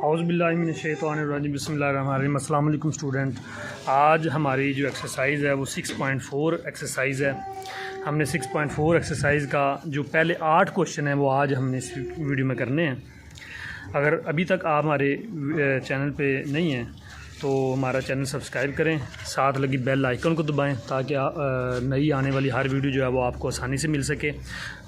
औज़ुबिल्लाहिमिनश्शैतानिर्रजीम बिस्मिल्लाहिर्रहमानिर्रहीम। अस्सलाम वालेकुम स्टूडेंट। आज हमारी जो एक्सरसाइज़ है वो 6.4 एक्सरसाइज़ है। हमने 6.4 एक्सरसाइज़ का जो पहले 8 क्वेश्चन हैं वो आज हमने इस वीडियो में करने हैं। अगर अभी तक आप हमारे चैनल पे नहीं हैं तो हमारा चैनल सब्सक्राइब करें, साथ लगी बेल आइकन को दबाएं ताकि नई आने वाली हर वीडियो जो है वो आपको आसानी से मिल सके,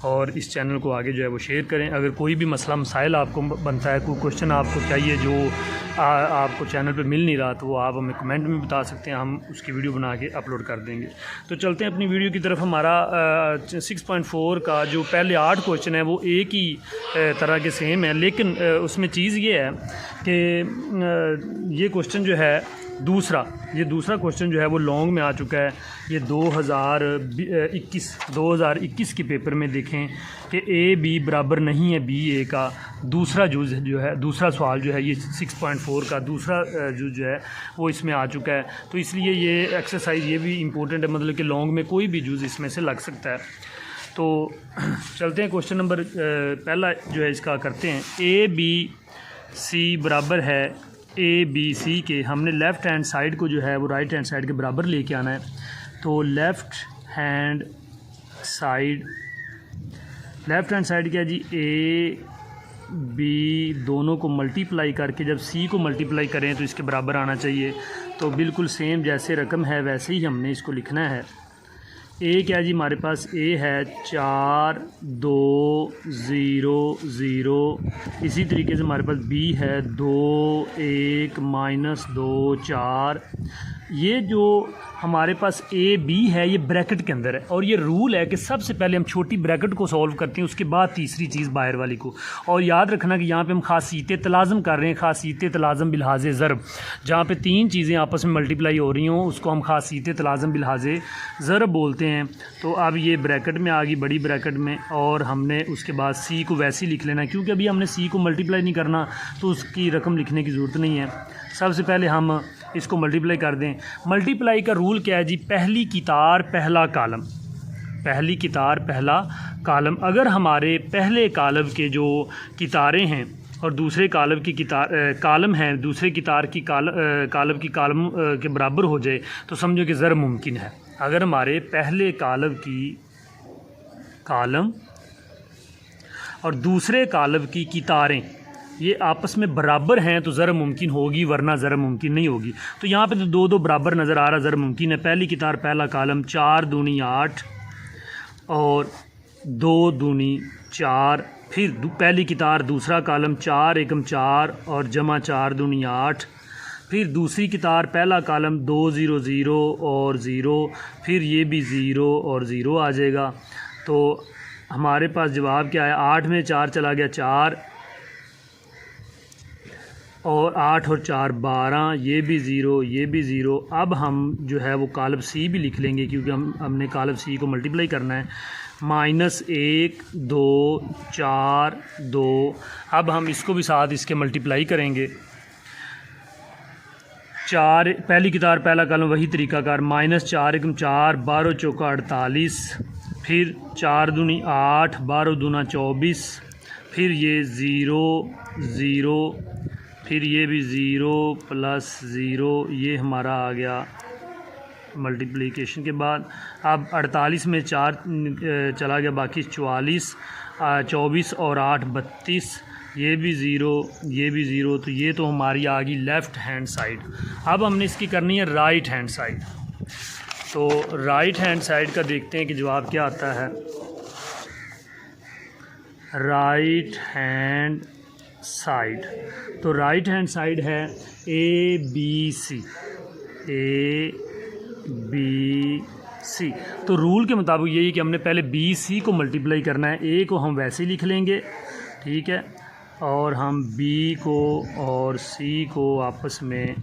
और इस चैनल को आगे जो है वो शेयर करें। अगर कोई भी मसला मसाइल आपको बनता है, कोई क्वेश्चन आपको चाहिए जो आपको चैनल पे मिल नहीं रहा, तो वो आप हमें कमेंट में बता सकते हैं, हम उसकी वीडियो बना के अपलोड कर देंगे। तो चलते हैं अपनी वीडियो की तरफ। हमारा 6.4 का जो पहले 8 क्वेश्चन है वो एक ही तरह के सेम है, लेकिन उसमें चीज़ ये है कि ये क्वेश्चन जो है दूसरा क्वेश्चन जो है वो लॉन्ग में आ चुका है। ये 2021 के पेपर में देखें कि ए बी बराबर नहीं है बी ए का दूसरा दूसरा सवाल जो है ये 6.4 का दूसरा जो है वो इसमें आ चुका है। तो इसलिए ये एक्सरसाइज ये भी इम्पोर्टेंट है, मतलब कि लॉन्ग में कोई भी जूज़ इसमें से लग सकता है। तो चलते हैं क्वेश्चन नंबर पहला जो है इसका करते हैं। ए बी सी बराबर है ए बी सी के, हमने लेफ़्ट हैंड साइड को जो है वो राइट हैंड साइड के बराबर लेके आना है। तो लेफ़्ट हैंड साइड क्या है जी, ए बी दोनों को मल्टीप्लाई करके जब सी को मल्टीप्लाई करें तो इसके बराबर आना चाहिए। तो बिल्कुल सेम जैसे रकम है वैसे ही हमने इसको लिखना है। ए क्या जी, हमारे पास ए है 4 2 0 0। इसी तरीके से हमारे पास बी है 2 1 -2 4। ये जो हमारे पास ए बी है ये ब्रैकेट के अंदर है, और ये रूल है कि सबसे पहले हम छोटी ब्रैकेट को सॉल्व करते हैं, उसके बाद तीसरी चीज़ बाहर वाली को। और याद रखना कि यहाँ पे हम खासियत तलाज़म कर रहे हैं, खासियत तलाज़म बिलहाज़े ज़रब, जहाँ पे तीन चीज़ें आपस में मल्टीप्लाई हो रही हों उसको हम खासियत तलाज़म बिलहाज़े ज़रब बोलते हैं। तो अब ये ब्रैकेट में आ गई, बड़ी ब्रैकेट में, और हमने उसके बाद सी को वैसे ही लिख लेना, क्योंकि अभी हमने सी को मल्टीप्लाई नहीं करना तो उसकी रकम लिखने की ज़रूरत नहीं है। सबसे पहले हम इसको मल्टीप्लाई कर दें। मल्टीप्लाई का रूल क्या है जी, पहली कितार पहला कालम। अगर हमारे पहले कालम के जो कितारें हैं और दूसरे कालम की कालम हैं दूसरे कितार की कालम की कालम के बराबर हो जाए तो समझो कि ज़र मुमकिन है। अगर हमारे पहले कालम की कालम और दूसरे कालम की कितारें ये आपस में बराबर हैं तो ज़र मुमकिन होगी, वरना ज़र मुमकिन नहीं होगी। तो यहाँ पे तो दो दो बराबर नज़र आ रहा, ज़र मुमकिन है। पहली कितार पहला कालम 4 दूनी 8 और 2 दूनी 4, फिर पहली कितार दूसरा कालम 4 एकम 4 और जमा 4 दूनी 8, फिर दूसरी कितार पहला कालम 2 0 0 और 0, फिर ये भी 0 और 0 आ जाएगा। तो हमारे पास जवाब क्या है, 8 में 4 चला गया 4 और 8 और 4 12, ये भी 0 ये भी 0। अब हम जो है वो कालम सी भी लिख लेंगे क्योंकि हमने कालम सी को मल्टीप्लाई करना है। -1 2 4 2। अब हम इसको भी साथ इसके मल्टीप्लाई करेंगे। 4 पहली कितार पहला कालम वही तरीकाकार, -4 एकम 4 12 चौका 48, फिर 4 दूनी 8 12 दूना 24, फिर ये 0 0, फिर ये भी 0 + 0, ये हमारा आ गया मल्टीप्लिकेशन के बाद। अब 48 में 4 चला गया, बाकी 44 24 और 8 32, ये भी 0 ये भी 0। तो ये तो हमारी आ गई लेफ़्ट हैंड साइड। अब हमने इसकी करनी है राइट हैंड साइड। तो राइट हैंड साइड का देखते हैं कि जवाब क्या आता है। राइट हैंड साइड, तो राइट हैंड साइड है ए बी सी। तो रूल के मुताबिक यही कि हमने पहले बी सी को मल्टीप्लाई करना है। ए को हम वैसे ही लिख लेंगे, ठीक है, और हम बी को और सी को आपस में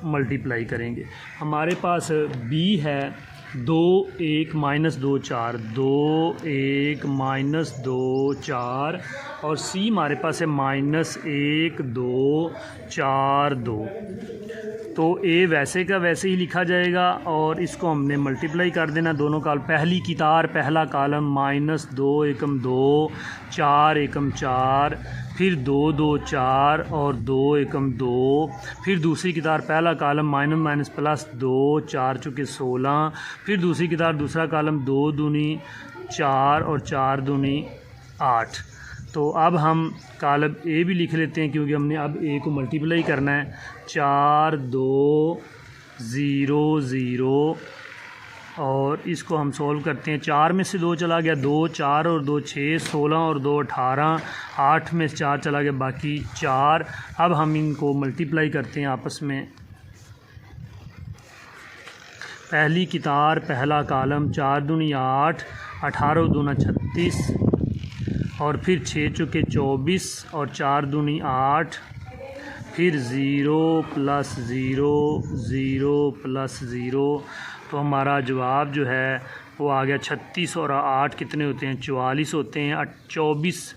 मल्टीप्लाई करेंगे। हमारे पास बी है 2 1 -2 4, 2 1 -2 4 और सी हमारे पास है -1 2 4 2। तो ए वैसे का वैसे ही लिखा जाएगा और इसको हमने मल्टीप्लाई कर देना दोनों काल। पहली कितार पहला कालम -2 एकम 2 4 एकम 4, फिर 2 2 4 और 2 एकम 2, फिर दूसरी कितार पहला कालम -+2 4 चुके 16, फिर दूसरी कितार दूसरा कालम 2 दूनी 4 और 4 दूनी 8। तो अब हम कालम ए भी लिख लेते हैं क्योंकि हमने अब ए को मल्टीप्लाई करना है। 4 2 0 0 और इसको हम सॉल्व करते हैं। 4 में से 2 चला गया 2, 4 और 2 6, 16 और 2 18, 8 में से 4 चला गया बाकी 4। अब हम इनको मल्टीप्लाई करते हैं आपस में। पहली कितार पहला कालम 4 दूनी 8, 18 दूना 36 और फिर 6 चुके 24 और 4 दूनी 8, फिर 0 + 0 0 + 0। तो हमारा जवाब जो है वो आ गया 36 और 8 कितने होते हैं 44 होते हैं। 24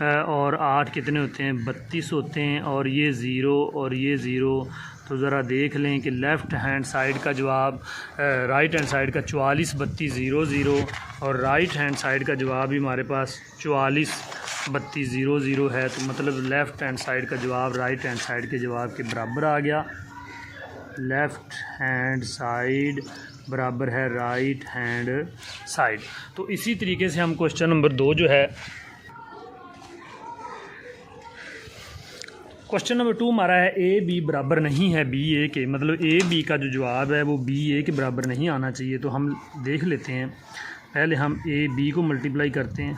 और 8 कितने होते हैं 32 होते हैं और ये 0 और ये 0। तो ज़रा देख लें कि लेफ़्ट हैंड साइड का जवाब राइट हैंड साइड का 44 32 0 0 और राइट हैंड साइड का जवाब भी हमारे पास 44 32 0 0 है। तो मतलब लेफ़्ट हैंड साइड का जवाब राइट हैंड साइड के जवाब के बराबर आ गया। लेफ़्ट हैंड साइड बराबर है राइट हैंड साइड। तो इसी तरीके से हम क्वेश्चन नंबर 2 जो है क्वेश्चन नंबर 2 हमारा है ए बी बराबर नहीं है बी ए के, मतलब ए बी का जो जवाब है वो बी ए के बराबर नहीं आना चाहिए। तो हम देख लेते हैं, पहले हम ए बी को मल्टीप्लाई करते हैं।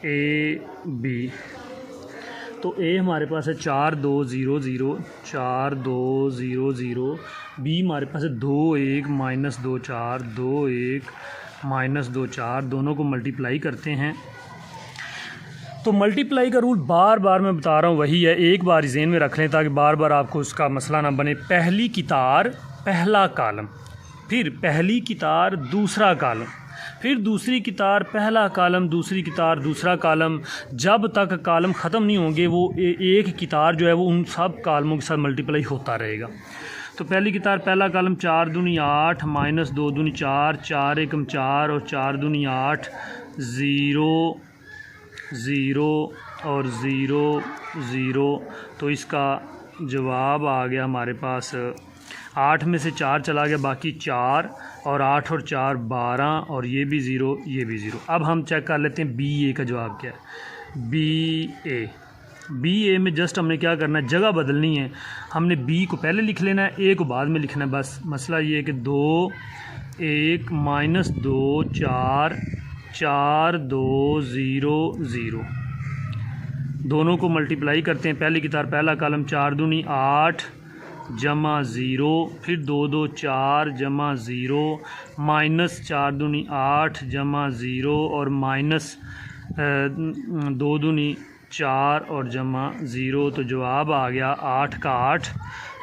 ए बी तो ए हमारे पास है 4 2 0 0 4 2 0 0। बी हमारे पास है 2 1 -2 4 2 1 -2 4। दोनों को मल्टीप्लाई करते हैं। तो मल्टीप्लाई का रूल बार बार मैं बता रहा हूँ वही है, एक बार ज़हन में रख लें ताकि बार बार आपको उसका मसला ना बने। पहली कितार पहला कालम, फिर पहली कितार दूसरा कालम, फिर दूसरी कितार पहला कालम दूसरी कितार दूसरा कालम। जब तक कालम ख़त्म नहीं होंगे वो एक कितार जो है वो उन सब कालमों के साथ मल्टीप्लाई होता रहेगा। तो पहली कितार पहला कालम 4 दूनी 8 -2 दूनी 4 4 एकम 4 और 4 दूनी 8 0 0 और 0 0। तो इसका जवाब आ गया हमारे पास 8 में से 4 चला गया बाकी 4 और 8 और 4 12 और ये भी 0 ये भी 0। अब हम चेक कर लेते हैं बी ए का जवाब क्या है। बी ए में जस्ट हमने क्या करना है, जगह बदलनी है। हमने बी को पहले लिख लेना है, ए को बाद में लिखना है। बस मसला ये है कि 2 1 -2 4 4 2 0 0। दोनों को मल्टीप्लाई करते हैं। पहली कितार पहला कालम 4 दूनी 8 जमा 0, फिर 2 2 4 जमा 0 -4 दूनी 8 जमा 0 और -2 दूनी 4 और जमा 0। तो जवाब आ गया 8 का 8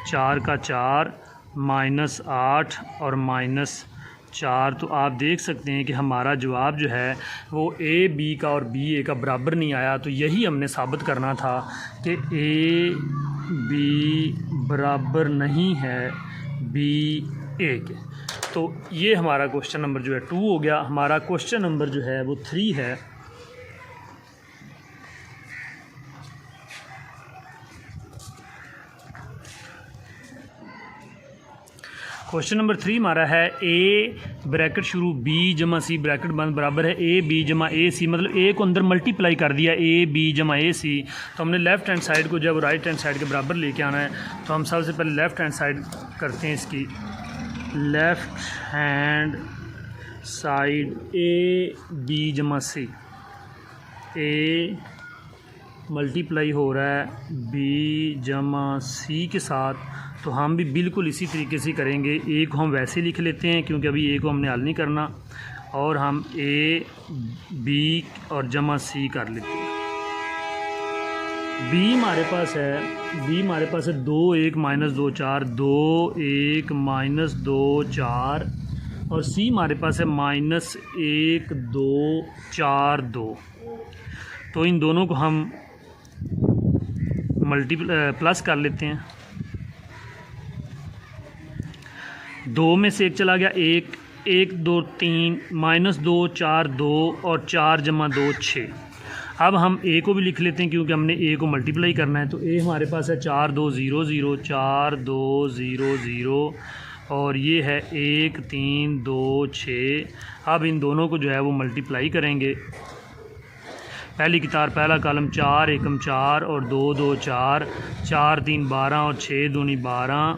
4 का 4 -8 और -4। तो आप देख सकते हैं कि हमारा जवाब जो है वो ए बी का और बी ए का बराबर नहीं आया। तो यही हमने साबित करना था कि ए बी बराबर नहीं है बी ए के। तो ये हमारा क्वेश्चन नंबर जो है 2 हो गया। हमारा क्वेश्चन नंबर जो है वो 3 है। क्वेश्चन नंबर 3 हमारा है ए ब्रैकेट शुरू बी जमा सी ब्रैकेट बंद बराबर है ए बी जमा ए सी। मतलब ए को अंदर मल्टीप्लाई कर दिया ए बी जमा ए सी। तो हमने लेफ़्ट हैंड साइड को जब राइट हैंड साइड के बराबर लेके आना है तो हम सबसे पहले लेफ़्ट हैंड साइड करते हैं इसकी। Left hand side A B जमा सी, ए मल्टीप्लाई हो रहा है बी जमा सी के साथ। तो हम भी बिल्कुल इसी तरीके से करेंगे। ए को हम वैसे लिख लेते हैं क्योंकि अभी ए को हमने हल नहीं करना, और हम ए बी और जमा सी कर लेते हैं। बी हमारे पास है 2 1 -2 4 2 1 -2 4 और सी हमारे पास है -1 2 4 2। तो इन दोनों को हम प्लस कर लेते हैं। 2 में से 1 चला गया, 1 1 2 3 -2 4 2 और 4 जमा 2 6। अब हम ए को भी लिख लेते हैं क्योंकि हमने ए को मल्टीप्लाई करना है। तो ए हमारे पास है 4 2 0 0 4 2 0 0 और ये है 1 3 2 6। अब इन दोनों को जो है वो मल्टीप्लाई करेंगे। पहली कितार पहला कॉलम 4 एकम 4 और 2 2 4 4 3 12 और 6 दूनी 12।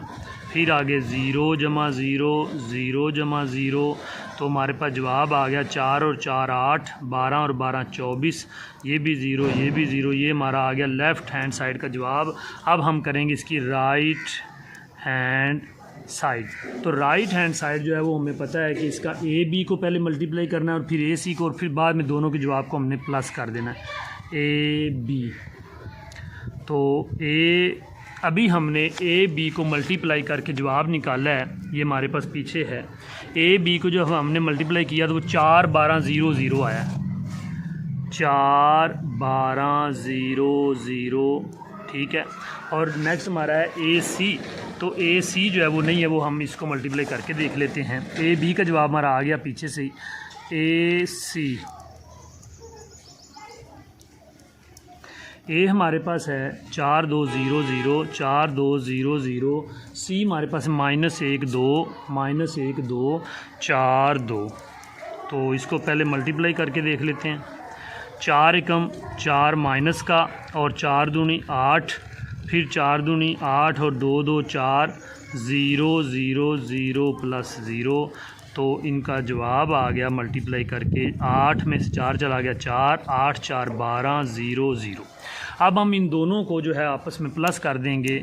फिर आगे 0 जमा 0 0 जमा 0। तो हमारे पास जवाब आ गया 4 और 4 8 12 और 12 24। ये भी 0 ये भी 0। ये हमारा आ गया लेफ़्ट हैंड साइड का जवाब। अब हम करेंगे इसकी राइट हैंड साइड। तो राइट हैंड साइड जो है वो हमें पता है कि इसका ए बी को पहले मल्टीप्लाई करना है और फिर ए सी को, और फिर बाद में दोनों के जवाब को हमने प्लस कर देना है ए बी। तो अभी हमने ए बी को मल्टीप्लाई करके जवाब निकाला है, ये हमारे पास पीछे है। ए बी को जो हमने मल्टीप्लाई किया तो वो 4 12 0 0 आया, 4 12 0 0, ठीक है। और नेक्स्ट हमारा है ए सी। तो ए सी जो है वो नहीं है, वो हम इसको मल्टीप्लाई करके देख लेते हैं। ए बी का जवाब हमारा आ गया पीछे से ही। ए सी ए हमारे पास है 4 2 0 0 4 2 0 0। सी हमारे पास है -1 2 4 2। तो इसको पहले मल्टीप्लाई करके देख लेते हैं। 4 एकम 4 माइनस का और 4 दूनी 8, फिर 4 दूनी 8 और 2 2 4 0 0 0 प्लस 0। तो इनका जवाब आ गया मल्टीप्लाई करके, 8 में से 4 चला गया 4 8 4 12 0 0। अब हम इन दोनों को जो है आपस में प्लस कर देंगे,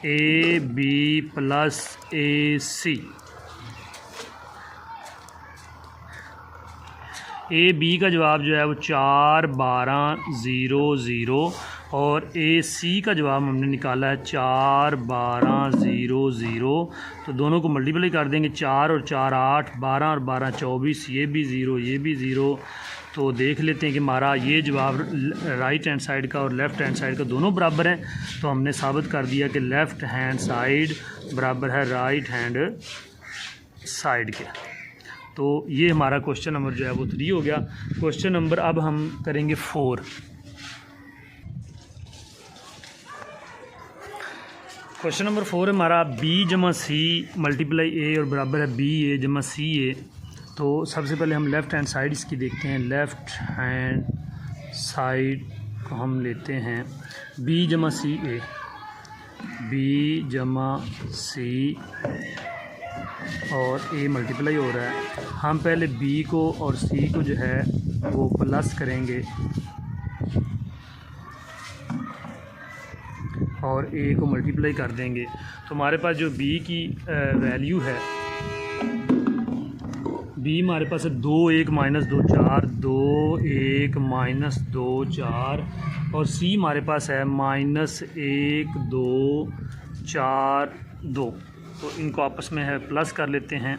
A B plus A C. A B का जवाब जो है वो 4 12 0 0 और ए सी का जवाब हमने निकाला है 4 12 0 0। तो दोनों को मल्टीप्लाई कर देंगे, 4 और 4 8 12 और 12 24। ये भी 0 ये भी 0। तो देख लेते हैं कि हमारा ये जवाब राइट हैंड साइड का और लेफ़्ट हैंड साइड का दोनों बराबर हैं। तो हमने साबित कर दिया कि लेफ़्ट हैंड साइड बराबर है राइट हैंड साइड के। तो ये हमारा क्वेश्चन नंबर जो है वो 3 हो गया। क्वेश्चन नंबर अब हम करेंगे 4। क्वेश्चन नंबर 4 हमारा बी जमा सी मल्टीप्लाई ए और बराबर है बी ए जमा सी ए। तो सबसे पहले हम लेफ़्ट हैंड साइड इसकी देखते हैं। लेफ़्ट हैंड साइड को हम लेते हैं बी जमा सी ए, बी जमा सी और ए मल्टीप्लाई हो रहा है। हम पहले बी को और सी को जो है वो प्लस करेंगे और ए को मल्टीप्लाई कर देंगे। तो हमारे पास जो बी की वैल्यू है, बी हमारे पास है 2 1 -2 4 2 1 -2 4 और सी हमारे पास है -1 2 4 2। तो इनको आपस में है प्लस कर लेते हैं।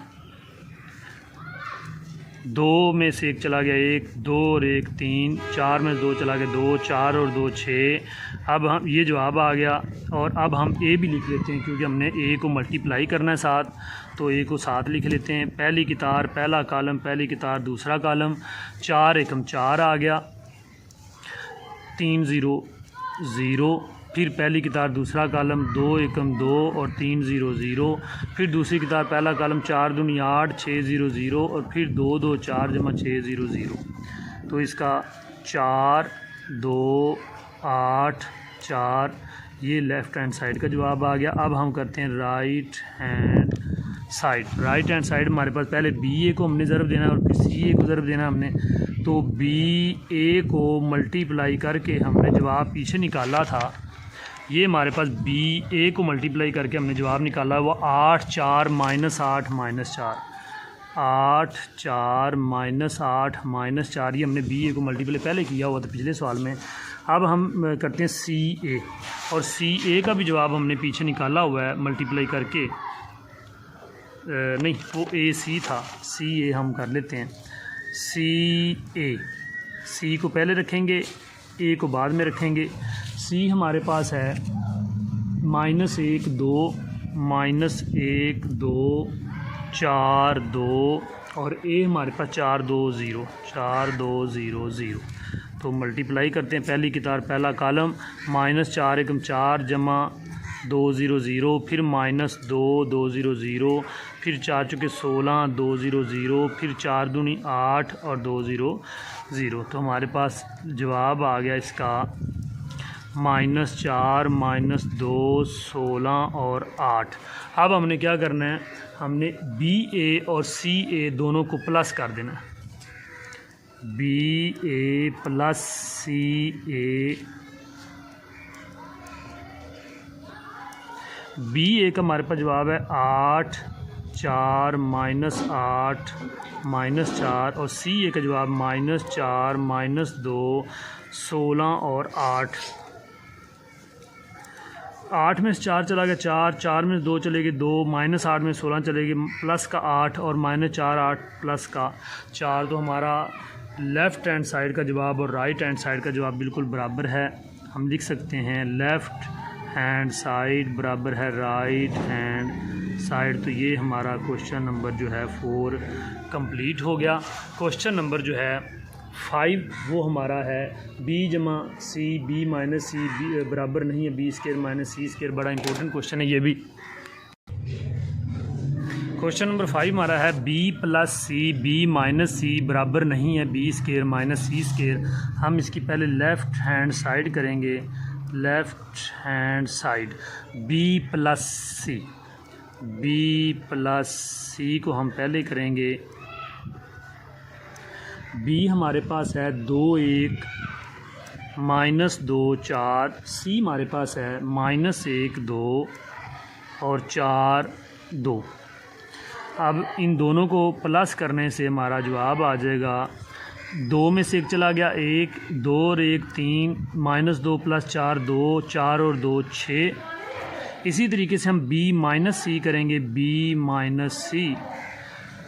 2 में से 1 चला गया 1, 2 और 1 3, 4 में 2 चला गया 2, 4 और 2 6। अब हम ये जवाब आ गया। और अब हम ए भी लिख लेते हैं क्योंकि हमने ए को मल्टीप्लाई करना है साथ। तो ए को साथ लिख लेते हैं। पहली कितार पहला कॉलम, पहली कितार दूसरा कॉलम, 4 एकम 4 आ गया, 3 0 0। फिर पहली कितार दूसरा कॉलम 2 एकम 2 और 3 0 0। फिर दूसरी कितार पहला कॉलम 4 दूनी 8 6 0 0 और फिर 2 2 4 जमा 6 0 0। तो इसका 4 2 8 4 ये लेफ़्ट हैंड साइड का जवाब आ गया। अब हम करते हैं right hand side. Right hand side हमारे पास पहले बी ए को हमने ज़रब देना है और फिर सी ए को ज़रब देना है हमने। तो बी ए को मल्टीप्लाई करके हमने जवाब पीछे निकाला था। ये हमारे पास बी ए को मल्टीप्लाई करके हमने जवाब निकाला है वो 8 4 -8 -4, 8 4 -8 -4। ये हमने बी ए को मल्टीप्लाई पहले किया हुआ था पिछले सवाल में। अब हम करते हैं सी ए, और सी ए का भी जवाब हमने पीछे निकाला हुआ है मल्टीप्लाई करके। नहीं वो ए सी था, सी ए हम कर लेते हैं, सी ए, सी को पहले रखेंगे, ए को बाद में रखेंगे। सी हमारे पास है -1 2 -1 2 4 2 और ए हमारे पास 4 2 0 4 2 0 0। तो मल्टीप्लाई करते हैं, पहली कितार पहला कॉलम -4 एकम 4 जमा 2 0 0, फिर -2 2 0 0, फिर 4 चुके 16 2 0 0, फिर 4 दूनी 8 और 2 0 0। तो हमारे पास जवाब आ गया इसका -4 -2 16 और 8। अब हमने क्या करना है, हमने बी ए और सी ए दोनों को प्लस कर देना है, B A plus C A. B ए का हमारे पास जवाब है 8 4 -8 -4 और सी ए का जवाब -4 -2 16 और 8। 8 में से 4 चला गया 4, 4 में से 2 चलेगी 2, -8 में 16 चलेगी, प्लस का 8 और -4 8 प्लस का 4। तो हमारा लेफ़्ट हैंड साइड का जवाब और राइट हैंड साइड का जवाब बिल्कुल बराबर है। हम लिख सकते हैं लेफ़्ट हैंड साइड बराबर है राइट हैंड साइड। तो ये हमारा क्वेश्चन नंबर जो है 4 कंप्लीट हो गया। क्वेश्चन नंबर जो है 5 वो हमारा है बी जमा C B minus C B बराबर नहीं है b² - c²। बड़ा इंपॉर्टेंट क्वेश्चन है ये भी। क्वेश्चन नंबर 5 हमारा है b + c b - c बराबर नहीं है b² - c²। हम इसकी पहले लेफ़्ट हैंड साइड करेंगे, left hand side b + c, b + c को हम पहले करेंगे। b हमारे पास है 2 1 -2 4, c हमारे पास है -1 2 और 4 2। अब इन दोनों को प्लस करने से हमारा जवाब आ जाएगा 2 में से 1 चला गया 1, 2 और 1 3, -2 + 4 2, 4 और 2 6। इसी तरीके से हम b - c करेंगे, b - c।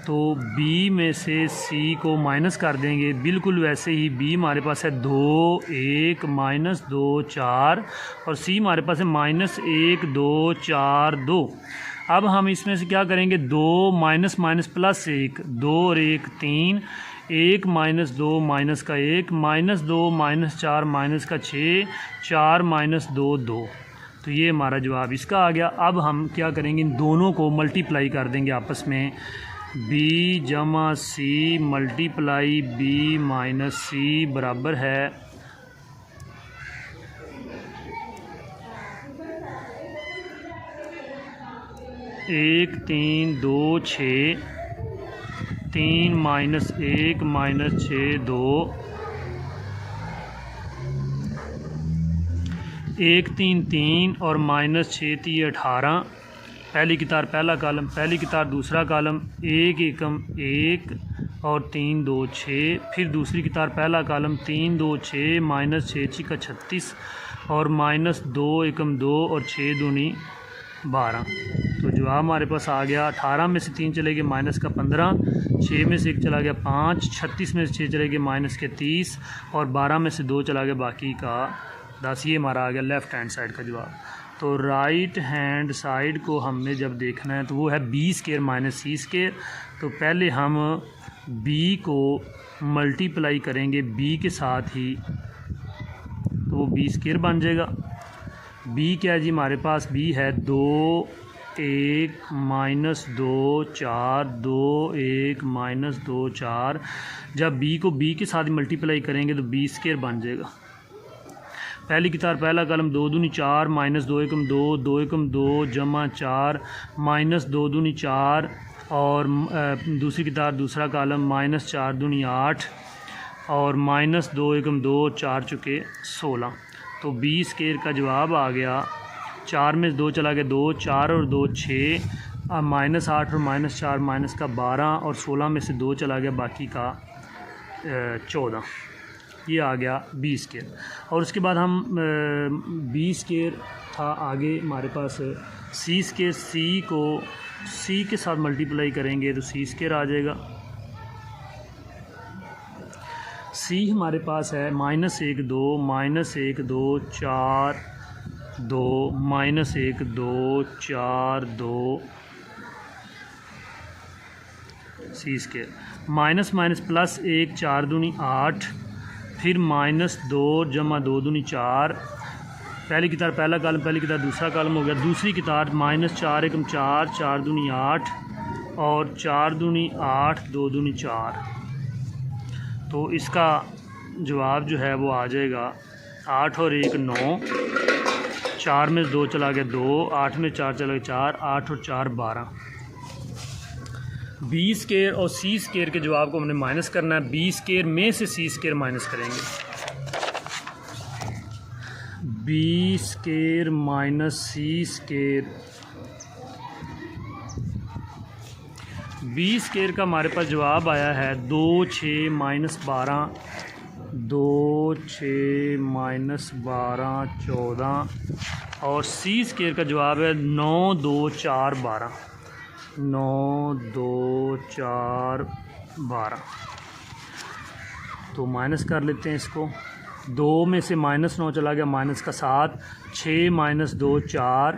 तो b में से c को माइनस कर देंगे। बिल्कुल वैसे ही b हमारे पास है 2 1 -2 4 और c हमारे पास है -1 2 4 2। अब हम इसमें से क्या करेंगे 2 माइनस माइनस प्लस 1, 2 और 1 3, 1 -2 माइनस का 1, -2 -4 माइनस का 6, 4 -2 2। तो ये हमारा जवाब इसका आ गया। अब हम क्या करेंगे, इन दोनों को मल्टीप्लाई कर देंगे आपस में, b जमा c मल्टीप्लाई b - c बराबर है 1 3 2 6, 3 - 1 -6 2, 1 3 3 और -6 3 18। पहली कितार पहला कॉलम, पहली कितार दूसरा कॉलम, 1 एकम 1 और 3 2 6। फिर दूसरी कितार पहला कॉलम 3 2 6 -6 6 का 36 और -2 एकम 2 और 6 दूनी 12। तो जवाब हमारे पास आ गया 18 में से 3 चले गए माइनस का 15, 6 में से 1 चला गया 5, 36 में से 6 चले गए माइनस के 30 और 12 में से 2 चला गया बाकी का 10। ये हमारा आ गया लेफ़्ट हैंड साइड का जवाब। तो राइट हैंड साइड को हमने जब देखना है तो वो है b² - c²। तो पहले हम b को मल्टीप्लाई करेंगे b के साथ ही, तो वो b² बन जाएगा। b क्या है जी, हमारे पास b है 2 1 -2 4 2 1 -2 4। जब b को b के साथ मल्टीप्लाई करेंगे तो b² बन जाएगा। पहली कितार पहला कॉलम 2 दूनी 4 -2 एकम 2 2 एकम 2 जमा 4 -2 दूनी 4 और दूसरी कितार दूसरा कॉलम -4 दूनी 8 और -2 एकम 2 4 चुके 16। तो b² का जवाब आ गया 4 में 2 चला गया 2, 4 और 2 6, -8 और -4 माइनस का 12 और 16 में से 2 चला गया बाकी का 14। ये आ गया बी स्केयर। और उसके बाद हम बी स्केयर था, आगे हमारे पास सी स्केयर, सी को सी के साथ मल्टीप्लाई करेंगे तो सी स्केयर आ जाएगा। सी हमारे पास है -1 2 -1 2 4 2 -1 2 4 2 सी स्केयर। माइनस माइनस प्लस 1 4 दूनी 8, फिर -2 जमा 2 दूनी 4, पहली कितार पहला कॉलम, पहली कितार दूसरा कॉलम हो गया। दूसरी कितार -4 1 4 4 दूनी 8 और 4 दूनी 8 2 दूनी 4। तो इसका जवाब जो है वो आ जाएगा 8 और 1 9, 4 में 2 चला गया 2, 8 में 4 चला गया 4, 8 और 4 12। बी स्केयर और सी स्केयर के जवाब को हमने माइनस करना है। बी स्केयर में से सी स्केयर माइनस करेंगे। बी स्केयर माइनस सी स्केयर, बी स्केयर का हमारे पास जवाब आया है 2 6 -12, 2 6 -12 14, और सी स्केयर का जवाब है 9 2 4 12, 9 2 4 12। तो माइनस कर लेते हैं इसको। 2 में से -9 चला गया, माइनस का 7, 6 -2 4,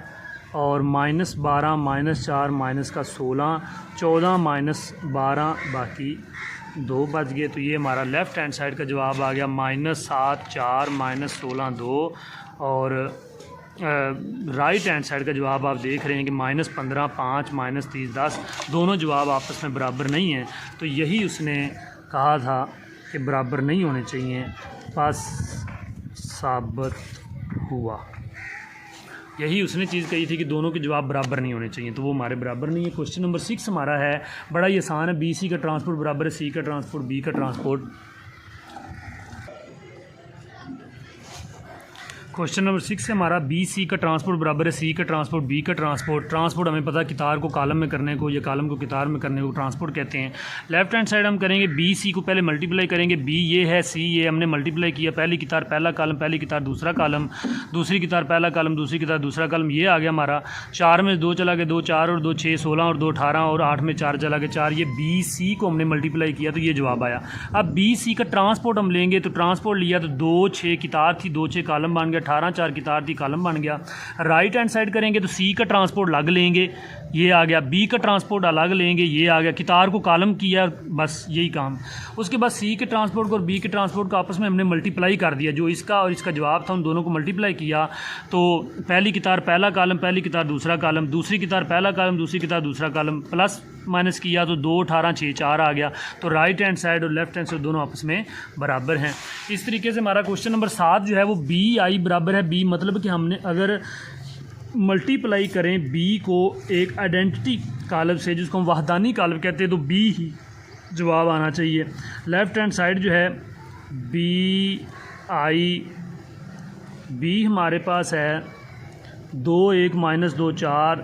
और -12 -4 माइनस का 16, 14 -12 बाकी 2 बच गए। तो ये हमारा लेफ़्ट हैंड साइड का जवाब आ गया -7 4 -16 2। और राइट हैंड साइड का जवाब आप देख रहे हैं कि -15 5 -30 10, दोनों जवाब आपस में बराबर नहीं हैं। तो यही उसने कहा था कि बराबर नहीं होने चाहिए, बस साबित हुआ। यही उसने चीज़ कही थी कि दोनों के जवाब बराबर नहीं होने चाहिए, तो वो हमारे बराबर नहीं है। क्वेश्चन नंबर 6 हमारा है, बड़ा ही आसान है। बी सी का ट्रांसपोर्ट बराबर है सी का ट्रांसपोर्ट बी का ट्रांसपोर्ट। क्वेश्चन नंबर 6 हमारा बी सी का ट्रांसपोर्ट बराबर है सी का ट्रांसपोर्ट बी का ट्रांसपोर्ट। ट्रांसपोर्ट हमें पता है कितार को कॉलम में करने को या कॉलम को कितार में करने को ट्रांसपोर्ट कहते हैं। लेफ्ट हैंड साइड हम करेंगे बी सी को पहले मल्टीप्लाई करेंगे, बी ये है सी ये हमने मल्टीप्लाई किया, पहली कितार पहला कॉलम, पहली कितार दूसरा कॉलम, दूसरी कितार पहला कॉलम, दूसरी कितार दूसरा कॉलम, ये आ गया हमारा। 4 में 2 चला गया 2 4 और 2 6 16 और 2 18 और 8 में 4 चला गया 4। ये बी सी को हमने मल्टीप्लाई किया तो ये जवाब आया। अब बी सी का ट्रांसपोर्ट हम लेंगे तो ट्रांसपोर्ट लिया तो 2 6 कितार थी, 2 6 कॉलम बन गया, 18 4 कितार थी कॉलम बन गया। राइट हैंड साइड करेंगे तो सी का ट्रांसपोर्ट अलग लेंगे, ये आ गया। बी का ट्रांसपोर्ट अलग लेंगे, ये आ गया। कितार को कॉलम किया, बस यही काम। उसके बाद सी के ट्रांसपोर्ट को और बी के ट्रांसपोर्ट को आपस में हमने मल्टीप्लाई कर दिया, जो इसका और इसका जवाब था उन दोनों को मल्टीप्लाई किया। तो पहली कितार पहला कॉलम, पहली कितार दूसरा कॉलम, दूसरी कितार पहला कॉलम, दूसरी कितार दूसरा कॉलम, प्लस माइनस किया तो 2 18 6 4 आ गया। तो राइट हैंड साइड और लेफ्ट हैंड साइड दोनों आपस में बराबर हैं। इस तरीके से हमारा क्वेश्चन नंबर 7 जो है वो बी आई बराबर है बी, मतलब कि हमने अगर मल्टीप्लाई करें बी को एक आइडेंटिटी कॉलम से जिसको हम वहदानी कॉलम कहते हैं तो बी ही जवाब आना चाहिए। लेफ्ट हैंड साइड जो है बी आई, बी हमारे पास है 2 1 -2 4,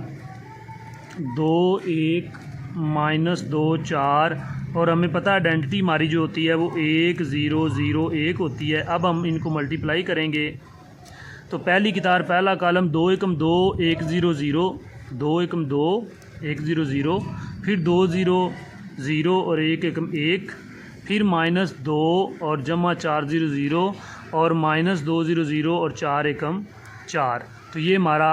2 1 -2 4, और हमें पता है आइडेंटिटी हमारी जो होती है वो 1 0 0 1 होती है। अब हम इनको मल्टीप्लाई करेंगे तो पहली कितार पहला कॉलम 2 1 2 1 0 0, 2 1 2 1 0 0, फिर 2 0 0 और 1 1 1, फिर -2 और जमा 4 0 0 और -2 0 0 और 4 1 4। तो ये हमारा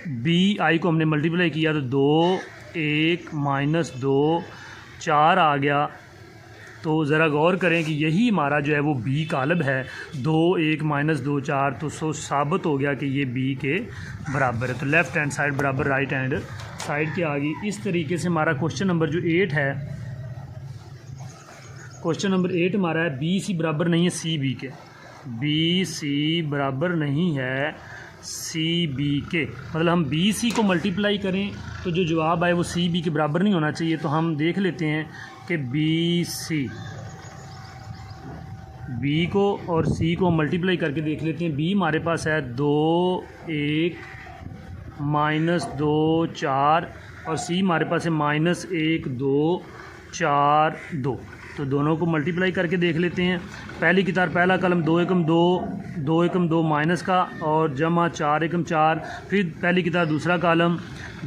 बी आई को हमने मल्टीप्लाई किया तो 2 1 -2 4 आ गया। तो ज़रा गौर करें कि यही हमारा जो है वो बी कॉलम है, 2 1 -2 4। तो साबित हो गया कि ये बी के बराबर है। तो लेफ़्ट हैंड साइड बराबर राइट हैंड साइड के आ गई। इस तरीके से हमारा क्वेश्चन नंबर जो 8 है, क्वेश्चन नंबर 8 हमारा है बी सी बराबर नहीं है सी बी के, बी सी बराबर नहीं है सी बी के। मतलब हम बी सी को मल्टीप्लाई करें तो जो जवाब आए वो सी बी के बराबर नहीं होना चाहिए। तो हम देख लेते हैं कि बी सी, बी को और सी को मल्टीप्लाई करके देख लेते हैं। बी हमारे पास है 2 1 -2 4 और सी हमारे पास है -1 2 4 2। तो दोनों को मल्टीप्लाई करके देख लेते हैं। पहली किताब पहला कलम 2 एकम 2, 2 एकम 2 माइनस का और जमा 4 एकम 4। फिर पहली किताब दूसरा कॉलम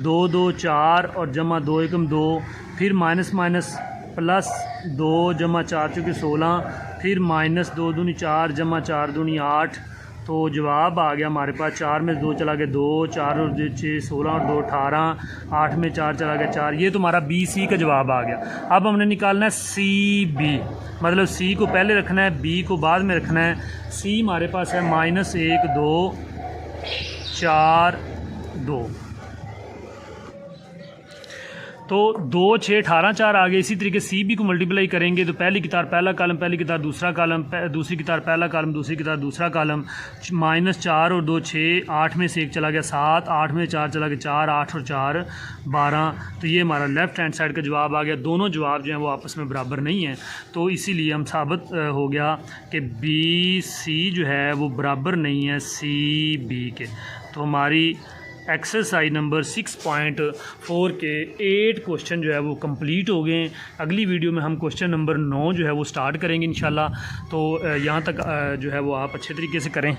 2 2 4 और जमा 2 एकम 2, फिर माइनस माइनस प्लस 2 जमा 4 चूँकि 16, फिर माइनस 2 दूनी 4 जमा 4 दूनी 8। तो जवाब आ गया हमारे पास 4 में 2 चला गया 2, 4 और 6 16 और 2 18, 8 में 4 चला गया 4। ये तुम्हारा बी सी का जवाब आ गया। अब हमने निकालना है सी बी, मतलब सी को पहले रखना है, बी को बाद में रखना है। सी हमारे पास है -1 2 4 2, तो 2 6 18 4 आ गए। इसी तरीके सी बी को मल्टीप्लाई करेंगे तो पहली किताब पहला कॉलम, पहली किताब दूसरा कॉलम, दूसरी किताब पहला कॉलम, दूसरी किताब दूसरा कॉलम। -4 और 2 6, 8 में से 1 चला गया 7, 8 में 4 चला गया 4, 8 और 4 12। तो ये हमारा लेफ़्ट हैंड साइड का जवाब आ गया। दोनों जवाब जो हैं वो आपस में बराबर नहीं हैं, तो इसीलिए हम साबित हो गया कि बी सी जो है वो बराबर नहीं है सी बी के। तो हमारी एक्सरसाइज नंबर 6.4 के 8 क्वेश्चन जो है वो कंप्लीट हो गए। अगली वीडियो में हम क्वेश्चन नंबर 9 जो है वो स्टार्ट करेंगे इंशाल्लाह। तो यहाँ तक जो है वो आप अच्छे तरीके से करें।